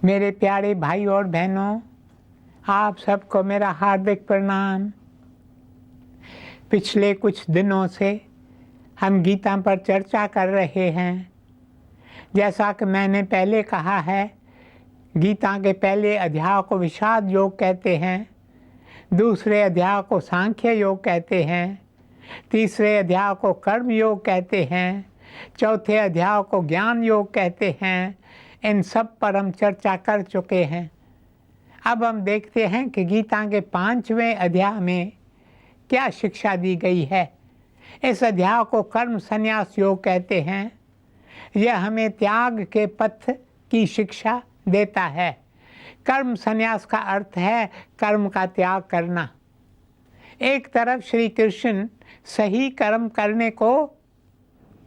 मेरे प्यारे भाई और बहनों, आप सबको मेरा हार्दिक प्रणाम। पिछले कुछ दिनों से हम गीता पर चर्चा कर रहे हैं। जैसा कि मैंने पहले कहा है, गीता के पहले अध्याय को विषाद योग कहते हैं, दूसरे अध्याय को सांख्य योग कहते हैं, तीसरे अध्याय को कर्म योग कहते हैं, चौथे अध्याय को ज्ञान योग कहते हैं। इन सब पर हम चर्चा कर चुके हैं। अब हम देखते हैं कि गीता के 5वें अध्याय में क्या शिक्षा दी गई है। इस अध्याय को कर्म संन्यास योग कहते हैं। यह हमें त्याग के पथ की शिक्षा देता है। कर्म संन्यास का अर्थ है कर्म का त्याग करना। एक तरफ श्री कृष्ण सही कर्म करने को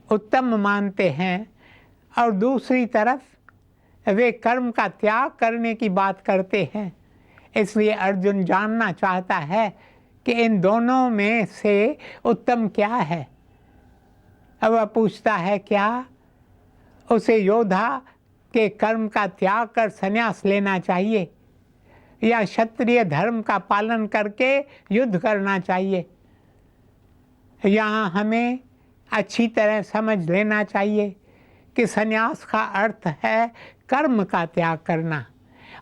उत्तम मानते हैं और दूसरी तरफ वे कर्म का त्याग करने की बात करते हैं। इसलिए अर्जुन जानना चाहता है कि इन दोनों में से उत्तम क्या है। अब वह पूछता है क्या उसे योद्धा के कर्म का त्याग कर संन्यास लेना चाहिए या क्षत्रिय धर्म का पालन करके युद्ध करना चाहिए। यहाँ हमें अच्छी तरह समझ लेना चाहिए कि संन्यास का अर्थ है कर्म का त्याग करना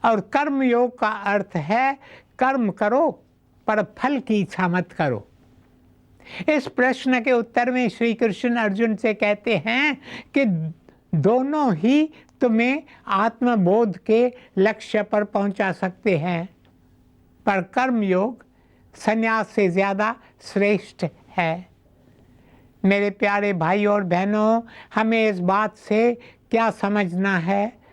और कर्म योग का अर्थ है कर्म करो पर फल की इच्छा मत करो। इस प्रश्न के उत्तर में श्री कृष्ण अर्जुन से कहते हैं कि दोनों ही तुम्हें आत्मबोध के लक्ष्य पर पहुंचा सकते हैं, पर कर्म योग संन्यास से ज़्यादा श्रेष्ठ है। मेरे प्यारे भाई और बहनों, हमें इस बात से क्या समझना है।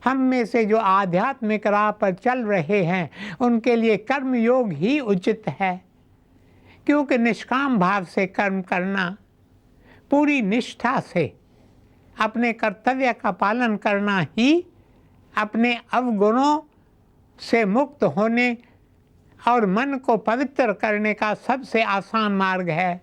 हम में से जो आध्यात्मिक राह पर चल रहे हैं उनके लिए कर्म योग ही उचित है, क्योंकि निष्काम भाव से कर्म करना, पूरी निष्ठा से अपने कर्तव्य का पालन करना ही अपने अवगुणों से मुक्त होने और मन को पवित्र करने का सबसे आसान मार्ग है।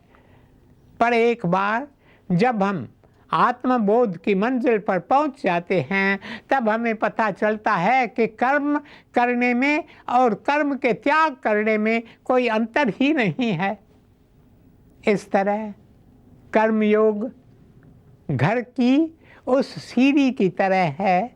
पर एक बार जब हम आत्मबोध की मंजिल पर पहुंच जाते हैं तब हमें पता चलता है कि कर्म करने में और कर्म के त्याग करने में कोई अंतर ही नहीं है। इस तरह कर्मयोग घर की उस सीढ़ी की तरह है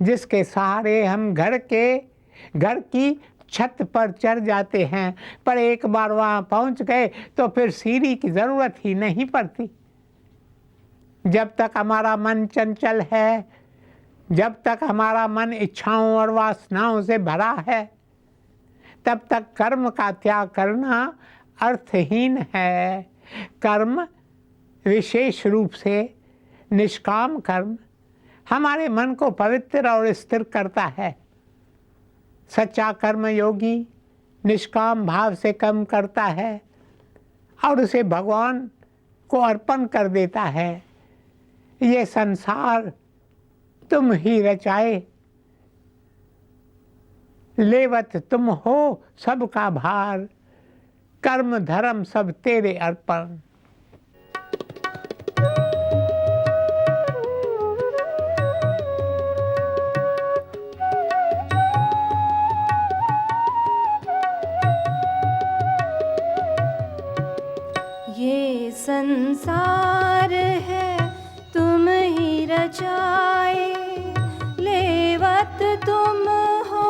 जिसके सहारे हम घर की छत पर चढ़ जाते हैं, पर एक बार वहाँ पहुँच गए तो फिर सीढ़ी की ज़रूरत ही नहीं पड़ती। जब तक हमारा मन चंचल है, जब तक हमारा मन इच्छाओं और वासनाओं से भरा है, तब तक कर्म का त्याग करना अर्थहीन है। कर्म, विशेष रूप से निष्काम कर्म, हमारे मन को पवित्र और स्थिर करता है। सच्चा कर्मयोगी निष्काम भाव से कर्म करता है और उसे भगवान को अर्पण कर देता है। ये संसार तुम ही रचाए, लेवत तुम हो सबका भार, कर्म धर्म सब तेरे अर्पण। ये संसार है तुम ही रचाए, लेवत तुम हो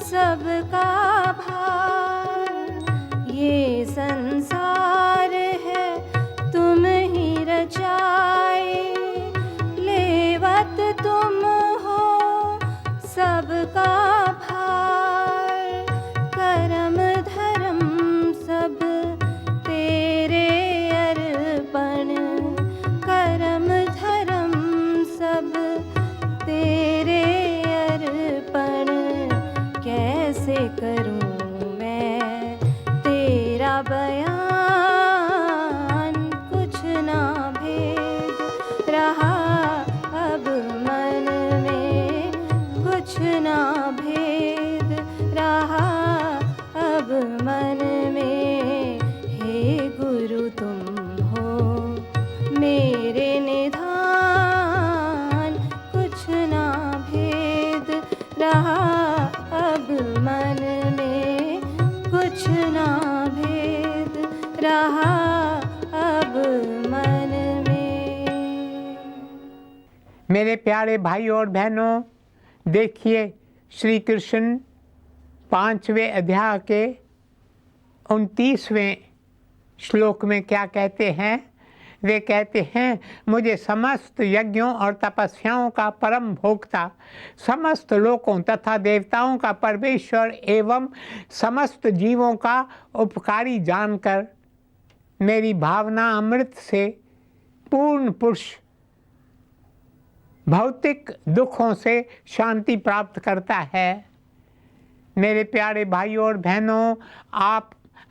सबका भार। ये संसार मेरे प्यारे भाई और बहनों, देखिए श्री कृष्ण 5वें अध्याय के 29वें श्लोक में क्या कहते हैं। वे कहते हैं, मुझे समस्त यज्ञों और तपस्याओं का परम भोक्ता, समस्त लोकों तथा देवताओं का परमेश्वर एवं समस्त जीवों का उपकारी जानकर मेरी भावना अमृत से पूर्ण पुरुष भौतिक दुखों से शांति प्राप्त करता है। मेरे प्यारे भाइयों और बहनों,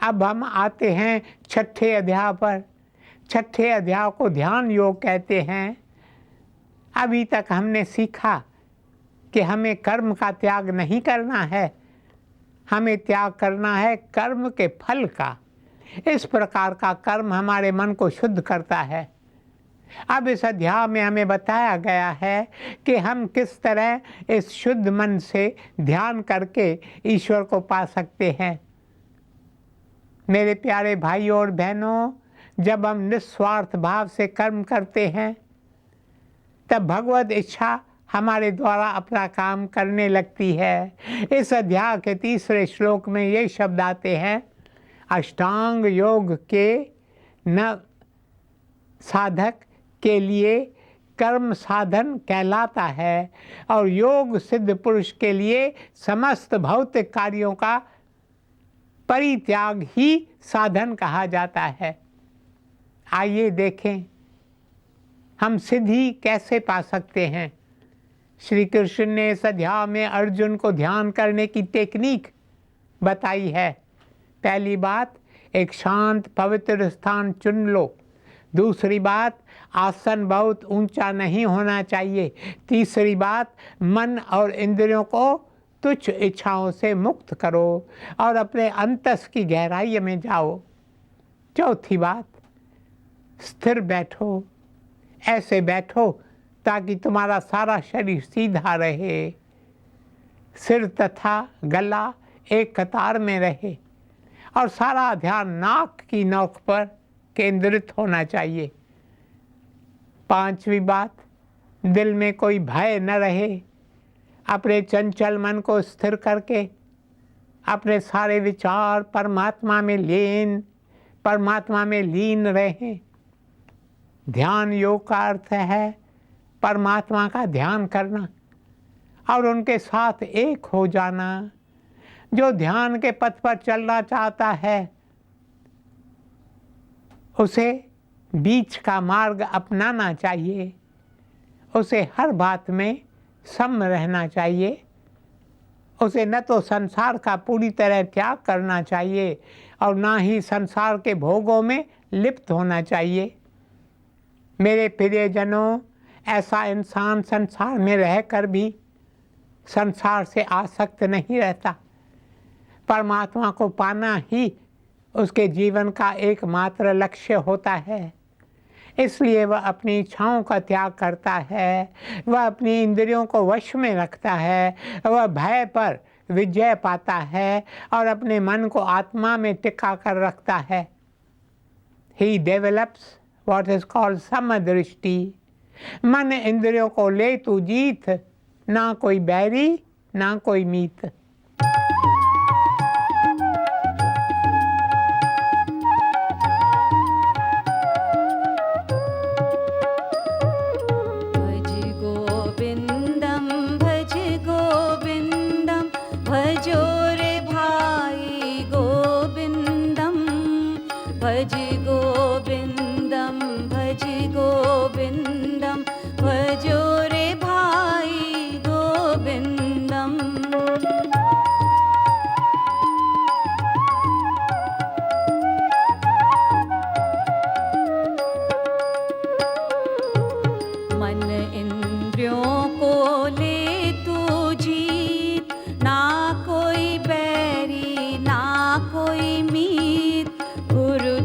अब हम आते हैं 6ठे अध्याय पर। 6ठे अध्याय को ध्यान योग कहते हैं। अभी तक हमने सीखा कि हमें कर्म का त्याग नहीं करना है, हमें त्याग करना है कर्म के फल का। इस प्रकार का कर्म हमारे मन को शुद्ध करता है। अब इस अध्याय में हमें बताया गया है कि हम किस तरह इस शुद्ध मन से ध्यान करके ईश्वर को पा सकते हैं। मेरे प्यारे भाइयों और बहनों, जब हम निस्वार्थ भाव से कर्म करते हैं तब भगवत इच्छा हमारे द्वारा अपना काम करने लगती है। इस अध्याय के 3रे श्लोक में ये शब्द आते हैं, अष्टांग योग के न साधक के लिए कर्म साधन कहलाता है और योग सिद्ध पुरुष के लिए समस्त भौतिक कार्यों का परित्याग ही साधन कहा जाता है। आइए देखें हम सिद्धि कैसे पा सकते हैं। श्री कृष्ण ने इस अध्याय में अर्जुन को ध्यान करने की टेक्निक बताई है। पहली बात, एक शांत पवित्र स्थान चुन लो। दूसरी बात, आसन बहुत ऊंचा नहीं होना चाहिए। तीसरी बात, मन और इंद्रियों को तुच्छ इच्छाओं से मुक्त करो और अपने अंतस की गहराई में जाओ। चौथी बात, स्थिर बैठो। ऐसे बैठो ताकि तुम्हारा सारा शरीर सीधा रहे, सिर तथा गला एक कतार में रहे और सारा ध्यान नाक की नोक पर केंद्रित होना चाहिए। पांचवी बात, दिल में कोई भय न रहे। अपने चंचल मन को स्थिर करके अपने सारे विचार परमात्मा में लीन रहें। ध्यान योग का अर्थ है परमात्मा का ध्यान करना और उनके साथ एक हो जाना। जो ध्यान के पथ पर चलना चाहता है उसे बीच का मार्ग अपनाना चाहिए। उसे हर बात में सम रहना चाहिए। उसे न तो संसार का पूरी तरह त्याग करना चाहिए और ना ही संसार के भोगों में लिप्त होना चाहिए। मेरे प्रियजनों, ऐसा इंसान संसार में रहकर भी संसार से आसक्त नहीं रहता। परमात्मा को पाना ही उसके जीवन का एकमात्र लक्ष्य होता है। इसलिए वह अपनी इच्छाओं का त्याग करता है, वह अपनी इंद्रियों को वश में रखता है, वह भय पर विजय पाता है और अपने मन को आत्मा में टिका कर रखता है। He develops what is called समदृष्टि। मन इंद्रियों को ले तू जीत, ना कोई बैरी ना कोई मीत।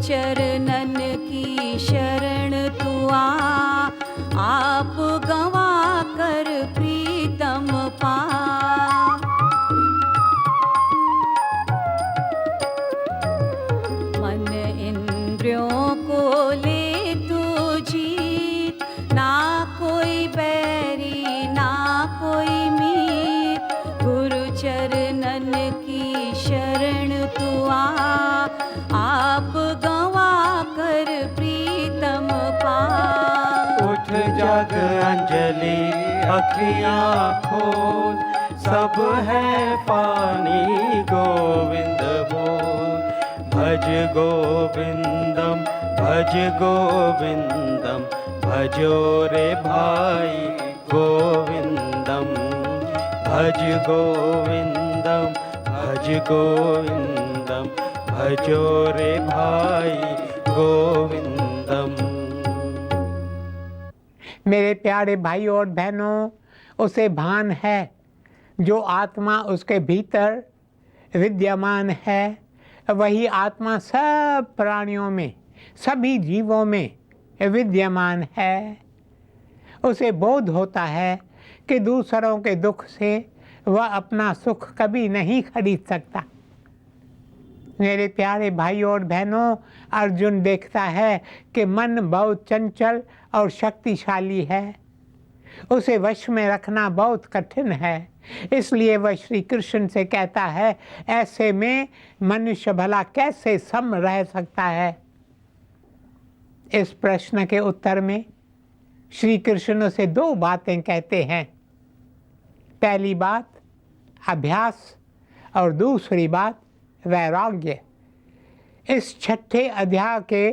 चरणन की शरण तू आप गवा कर प्रीतम पा। मन इंद्रियों को ले तू जीत, ना कोई बैर जली अखियाँ खोल, सब है पानी गोविंद बोल। भज गोविंदम भज गोविंदम, भजो रे भाई गोविंदम। भज गोविंदम भज गोविंदम, भजो रे भाई गोविंदम। मेरे प्यारे भाइयों और बहनों, उसे भान है जो आत्मा उसके भीतर विद्यमान है, वही आत्मा सब प्राणियों में, सभी जीवों में विद्यमान है। उसे बोध होता है कि दूसरों के दुख से वह अपना सुख कभी नहीं खरीद सकता। मेरे प्यारे भाइयों और बहनों, अर्जुन देखता है कि मन बहुत चंचल और शक्तिशाली है, उसे वश में रखना बहुत कठिन है। इसलिए वह श्री कृष्ण से कहता है, ऐसे में मनुष्य भला कैसे सम रह सकता है। इस प्रश्न के उत्तर में श्री कृष्ण से दो बातें कहते हैं। पहली बात अभ्यास और दूसरी बात वैराग्य। इस छठे अध्याय के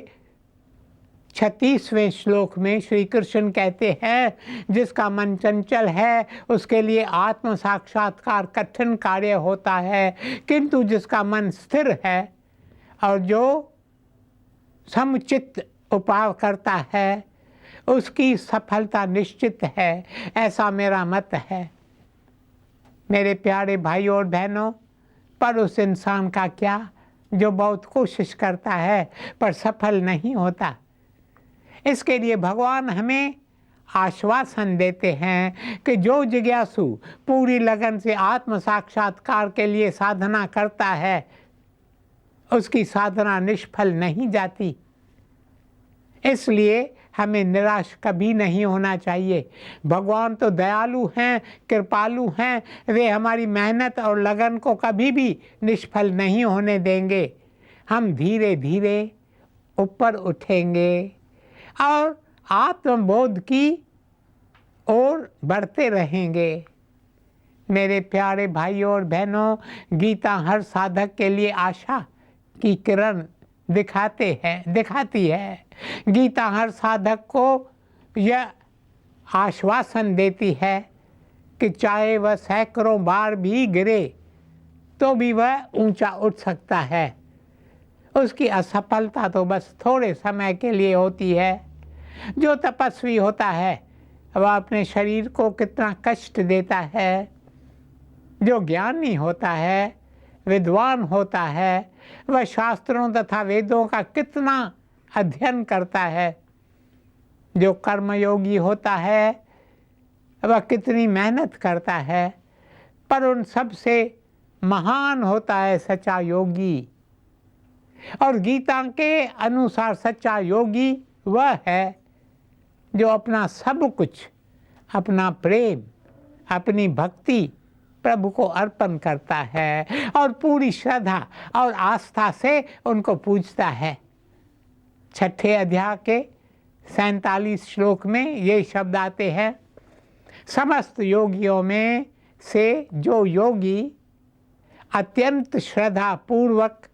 36वें श्लोक में श्री कृष्ण कहते हैं, जिसका मन चंचल है उसके लिए आत्म साक्षात्कार कठिन कार्य होता है, किंतु जिसका मन स्थिर है और जो समुचित उपाय करता है उसकी सफलता निश्चित है, ऐसा मेरा मत है। मेरे प्यारे भाइयों और बहनों, पर उस इंसान का क्या जो बहुत कोशिश करता है पर सफल नहीं होता। इसके लिए भगवान हमें आश्वासन देते हैं कि जो जिज्ञासु पूरी लगन से आत्म साक्षात्कार के लिए साधना करता है उसकी साधना निष्फल नहीं जाती। इसलिए हमें निराश कभी नहीं होना चाहिए। भगवान तो दयालु हैं, कृपालु हैं, वे हमारी मेहनत और लगन को कभी भी निष्फल नहीं होने देंगे। हम धीरे धीरे ऊपर उठेंगे और आत्मबोध की ओर बढ़ते रहेंगे। मेरे प्यारे भाइयों और बहनों, गीता हर साधक के लिए आशा की किरण दिखाती है। गीता हर साधक को यह आश्वासन देती है कि चाहे वह सैकड़ों बार भी गिरे तो भी वह ऊंचा उठ सकता है। उसकी असफलता तो बस थोड़े समय के लिए होती है। जो तपस्वी होता है वह अपने शरीर को कितना कष्ट देता है। जो ज्ञानी होता है, विद्वान होता है, वह शास्त्रों तथा वेदों का कितना अध्ययन करता है। जो कर्मयोगी होता है वह कितनी मेहनत करता है, पर उन सब से महान होता है सच्चा योगी। और गीता के अनुसार सच्चा योगी वह है जो अपना सब कुछ, अपना प्रेम, अपनी भक्ति प्रभु को अर्पण करता है और पूरी श्रद्धा और आस्था से उनको पूजता है। छठे अध्याय के 47 श्लोक में ये शब्द आते हैं, समस्त योगियों में से जो योगी अत्यंत श्रद्धा पूर्वक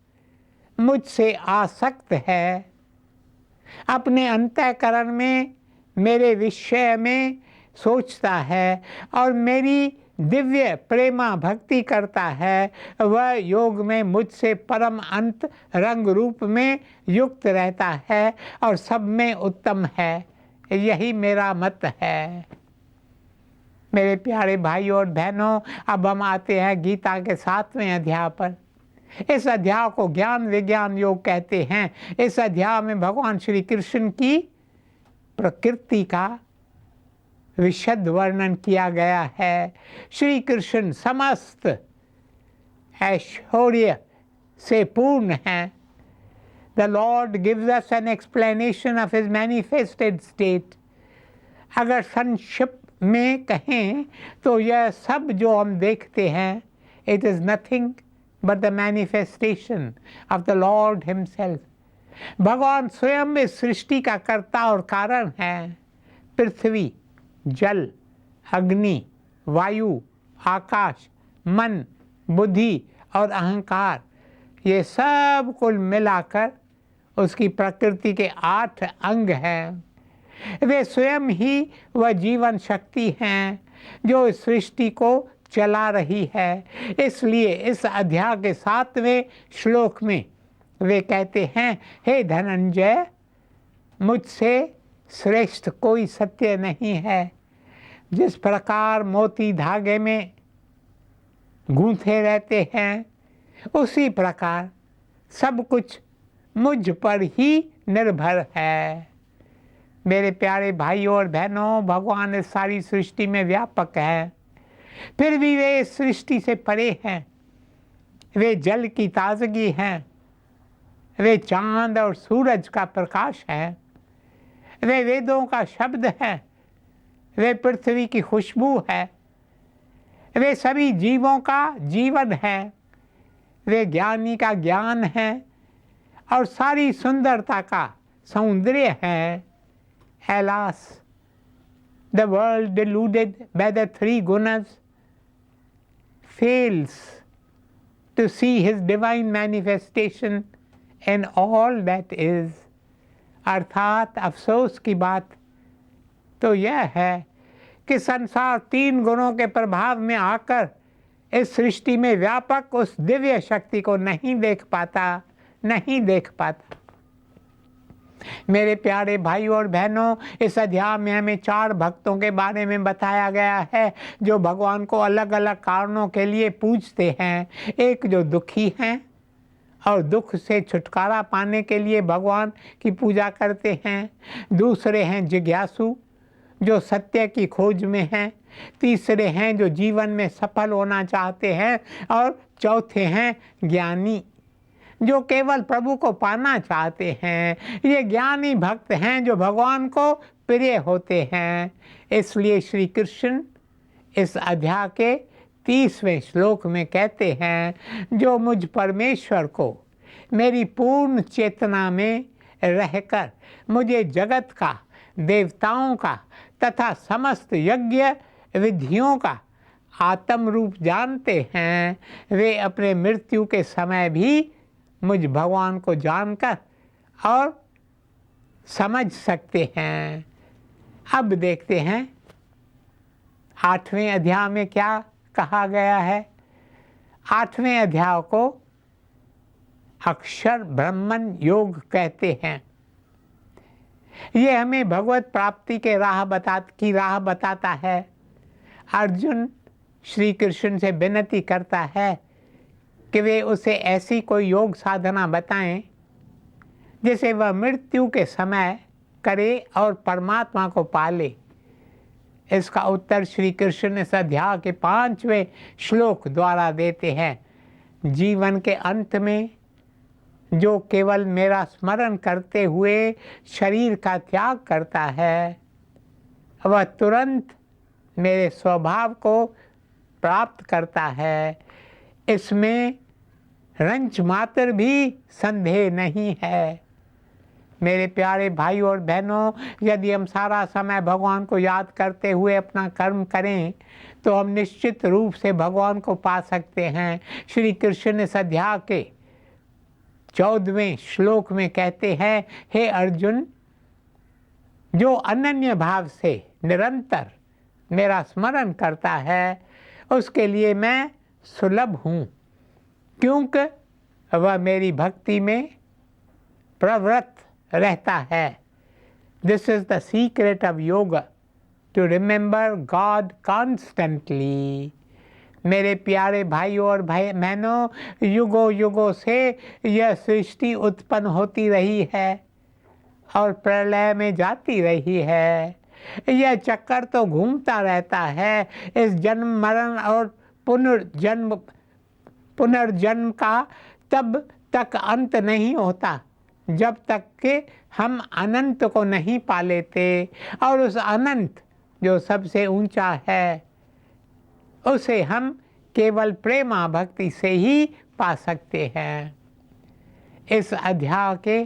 मुझसे आसक्त है, अपने अंतःकरण में मेरे विषय में सोचता है और मेरी दिव्य प्रेमा भक्ति करता है, वह योग में मुझसे परम अंत रंग रूप में युक्त रहता है और सब में उत्तम है। यही मेरा मत है। मेरे प्यारे भाइयों और बहनों, अब हम आते हैं गीता के 7वें अध्याय पर। इस अध्याय को ज्ञान विज्ञान योग कहते हैं। इस अध्याय में भगवान श्री कृष्ण की प्रकृति का विशद वर्णन किया गया है। श्री कृष्ण समस्त ऐश्वर्य से पूर्ण हैं। The Lord gives us an explanation of his manifested state. अगर संक्षिप्त में कहें तो यह सब जो हम देखते हैं, it is nothing but the manifestation of the Lord himself. भगवान स्वयं इस सृष्टि का कर्ता और कारण है। पृथ्वी, जल, अग्नि, वायु, आकाश, मन, बुद्धि और अहंकार, ये सब कुल मिलाकर उसकी प्रकृति के 8 अंग हैं। वे स्वयं ही वह जीवन शक्ति हैं जो इस सृष्टि को चला रही है। इसलिए इस अध्याय के 7वें श्लोक में वे कहते हैं, हे धनंजय, मुझसे श्रेष्ठ कोई सत्य नहीं है। जिस प्रकार मोती धागे में गूंथे रहते हैं, उसी प्रकार सब कुछ मुझ पर ही निर्भर है। मेरे प्यारे भाइयों और बहनों, भगवान इस सारी सृष्टि में व्यापक है, फिर भी वे इस सृष्टि से परे हैं। वे जल की ताजगी हैं, वे चांद और सूरज का प्रकाश है, वे वेदों का शब्द है, वे पृथ्वी की खुशबू है, वे सभी जीवों का जीवन है, वे ज्ञानी का ज्ञान है और सारी सुंदरता का सौंदर्य है। Alas, the world deluded by the 3 gunas fails to see his divine manifestation in all that is। अर्थात अफसोस की बात तो यह है कि संसार 3 गुणों के प्रभाव में आकर इस सृष्टि में व्यापक उस दिव्य शक्ति को नहीं देख पाता। मेरे प्यारे भाइयों और बहनों, इस अध्याय में हमें 4 भक्तों के बारे में बताया गया है जो भगवान को अलग अलग कारणों के लिए पूजते हैं। एक जो दुखी हैं और दुख से छुटकारा पाने के लिए भगवान की पूजा करते हैं। दूसरे हैं जिज्ञासु, जो सत्य की खोज में हैं। तीसरे हैं जो जीवन में सफल होना चाहते हैं। और चौथे हैं ज्ञानी, जो केवल प्रभु को पाना चाहते हैं। ये ज्ञानी भक्त हैं जो भगवान को प्रिय होते हैं। इसलिए श्री कृष्ण इस अध्याय के 30वें श्लोक में कहते हैं, जो मुझ परमेश्वर को मेरी पूर्ण चेतना में रहकर मुझे जगत का, देवताओं का तथा समस्त यज्ञ विधियों का आत्म रूप जानते हैं, वे अपने मृत्यु के समय भी मुझ भगवान को जानकर और समझ सकते हैं। अब देखते हैं 8वें अध्याय में क्या कहा गया है। 8वें अध्याय को अक्षर ब्रह्मन योग कहते हैं। ये हमें भगवत प्राप्ति के राह बताता है। अर्जुन श्री कृष्ण से विनती करता है कि वे उसे ऐसी कोई योग साधना बताएं जिसे वह मृत्यु के समय करे और परमात्मा को पाले। इसका उत्तर श्री कृष्ण इस अध्याय के 5वें श्लोक द्वारा देते हैं। जीवन के अंत में जो केवल मेरा स्मरण करते हुए शरीर का त्याग करता है, वह तुरंत मेरे स्वभाव को प्राप्त करता है। इसमें रंच मात्र भी संदेह नहीं है। मेरे प्यारे भाइयों और बहनों, यदि हम सारा समय भगवान को याद करते हुए अपना कर्म करें तो हम निश्चित रूप से भगवान को पा सकते हैं। श्री कृष्ण इस अध्याय के 14वें श्लोक में कहते हैं, हे अर्जुन, जो अनन्य भाव से निरंतर मेरा स्मरण करता है उसके लिए मैं सुलभ हूँ, क्योंकि वह मेरी भक्ति में प्रवृत्त रहता है। This is the secret of yoga, to remember God constantly. मेरे प्यारे भाइयों और बहनों, युगों युगों से यह सृष्टि उत्पन्न होती रही है और प्रलय में जाती रही है। यह चक्कर तो घूमता रहता है। इस जन्म मरण और पुनर्जन्म का तब तक अंत नहीं होता जब तक कि हम अनंत को नहीं पा लेते। और उस अनंत जो सबसे ऊंचा है, उसे हम केवल प्रेमा भक्ति से ही पा सकते हैं। इस अध्याय के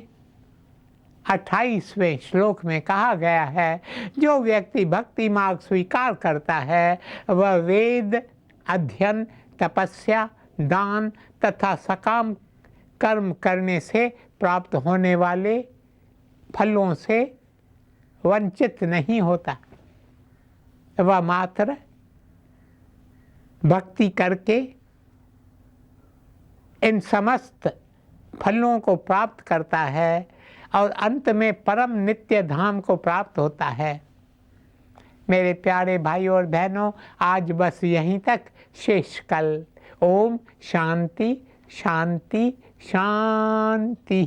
28वें श्लोक में कहा गया है, जो व्यक्ति भक्ति मार्ग स्वीकार करता है वह वेद अध्ययन, तपस्या, दान तथा सकाम कर्म करने से प्राप्त होने वाले फलों से वंचित नहीं होता। वह मात्र भक्ति करके इन समस्त फलों को प्राप्त करता है और अंत में परम नित्य धाम को प्राप्त होता है। मेरे प्यारे भाइयों और बहनों, आज बस यहीं तक, शेष कल। ओम शांति शांति शांति।